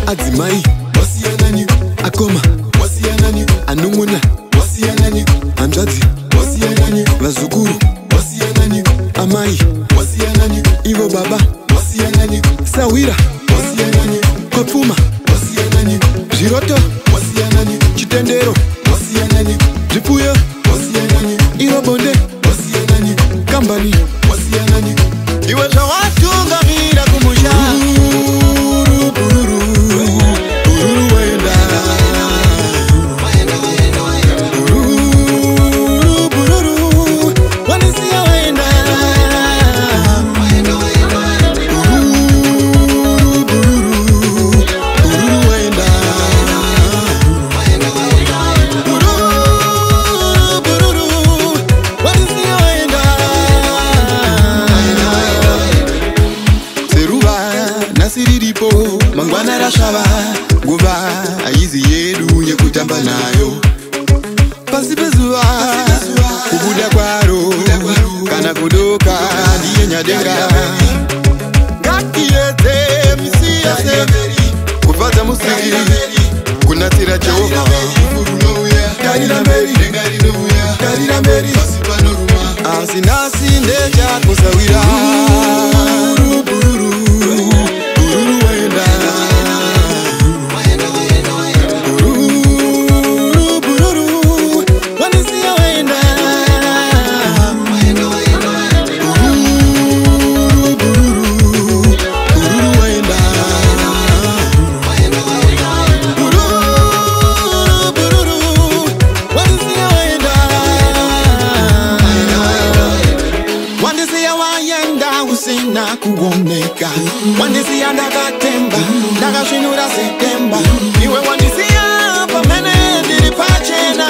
Adzimai wasiyanani, akoma wasiyanani, anung'una wasiyanani, anzvadzi wasiyanani, vazukuru wasiyanani, amai wasiyanani, ivo baba wasiyanani, sawira wasiyanani, kopfuma wasiyanani, zviroto wasiyanani, chitendero wasiyanani, zvipfuyo wasiyanani, ivo bonde wasiyanani, kambani wasiyanani, iwe zvawatungamira kumusha. Mangwana rashava nguva aizi yedu yekutamba nayo pasi pezuva kubuda kwaro kana kudoka ndiye nyadenga ngatiedze misiyase kufadza musiki kunatira Jehova karira mberi asinasi ndechakusawira Sina kuoneka wandisia ndakatemba ndakasvinura setemba iwe wandisia pamene ndiri pachena